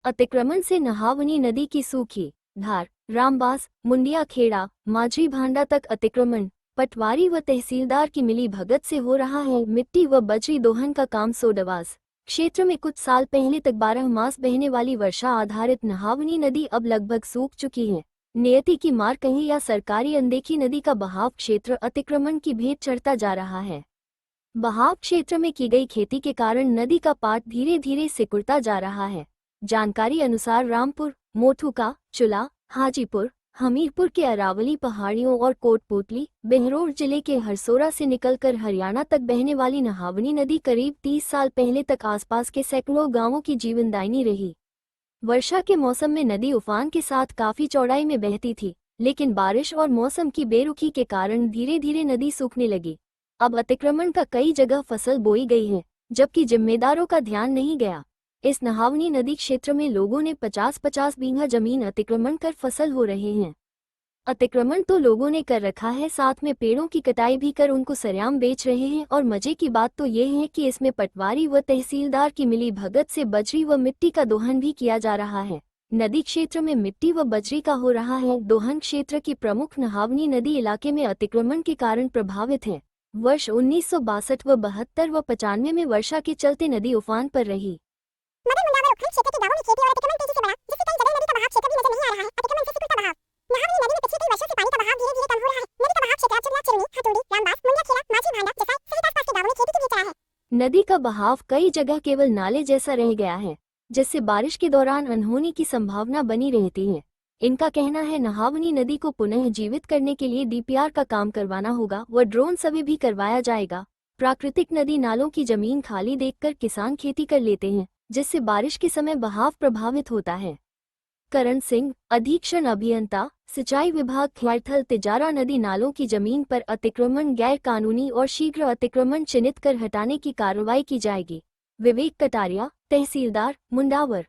अतिक्रमण से नहावनी नदी की सूखी धार। रामबास, मुंडिया खेड़ा, माझी भांडा तक अतिक्रमण। पटवारी व तहसीलदार की मिली भगत से हो रहा है मिट्टी व बजरी दोहन का काम। सोडवास क्षेत्र में कुछ साल पहले तक 12 मास बहने वाली वर्षा आधारित नहावनी नदी अब लगभग सूख चुकी है। नियति की मार कहीं या सरकारी अनदेखी नदी का बहाव क्षेत्र अतिक्रमण की भेंट चढ़ता जा रहा है। बहाव क्षेत्र में की गई खेती के कारण नदी का पाट धीरे धीरे सिकुड़ता जा रहा है। जानकारी अनुसार रामपुर, मोथुका, चुला, हाजीपुर, हमीरपुर के अरावली पहाड़ियों और कोटपुतली, बहरोड जिले के हरसोरा से निकलकर हरियाणा तक बहने वाली नहावनी नदी करीब 30 साल पहले तक आसपास के सैकड़ों गांवों की जीवनदायिनी रही। वर्षा के मौसम में नदी उफान के साथ काफी चौड़ाई में बहती थी, लेकिन बारिश और मौसम की बेरुखी के कारण धीरे धीरे नदी सूखने लगी। अब अतिक्रमण का कई जगह फसल बोई गई है, जबकि जिम्मेदारों का ध्यान नहीं गया। इस नहावनी नदी क्षेत्र में लोगों ने 50-50 बीघा जमीन अतिक्रमण कर फसल हो रहे हैं। अतिक्रमण तो लोगों ने कर रखा है, साथ में पेड़ों की कटाई भी कर उनको सरेआम बेच रहे हैं। और मजे की बात तो ये है कि इसमें पटवारी व तहसीलदार की मिली भगत से बजरी व मिट्टी का दोहन भी किया जा रहा है। नदी क्षेत्र में मिट्टी व बजरी का हो रहा है दोहन। क्षेत्र की प्रमुख नहावनी नदी इलाके में अतिक्रमण के कारण प्रभावित है। वर्ष 1962 व 72 व 95 में वर्षा के चलते नदी उफान पर रही। मगर मुंडावर उपखंड क्षेत्र के गांवों में खेती और अतिक्रमण तेजी से बढ़ा, जिससे कई जगह नदी का बहाव क्षेत्र भी नजर नहीं आ रहा है। अतिक्रमण से सिकुड़ता बहाव। नहावनी नदी में पिछले कई वर्षों से पानी का बहाव धीरे धीरे कम हो रहा है। नदी का बहाव क्षेत्र अब चुला, चिरनी, हथौड़ी, रामबास, मुंडिया खेड़ा, माझी भांडा जैसा सहित आसपास के गांवों में खेती की भी चला है। नदी का बहाव कई जगह केवल नाले जैसा रह गया है, जिससे बारिश के दौरान अनहोनी की संभावना बनी रहती है। इनका कहना है नहावनी नदी को पुनः जीवित करने के लिए डीपीआर का काम करवाना होगा व ड्रोन सर्वे भी करवाया जाएगा। प्राकृतिक नदी नालों की जमीन खाली देखकर किसान खेती कर लेते हैं, जिससे बारिश के समय बहाव प्रभावित होता है। करण सिंह, अधीक्षण अभियंता, सिंचाई विभाग, खैरथल। तिजारा नदी नालों की जमीन पर अतिक्रमण गैर कानूनी और शीघ्र अतिक्रमण चिन्हित कर हटाने की कार्रवाई की जाएगी। विवेक कटारिया, तहसीलदार, मुंडावर।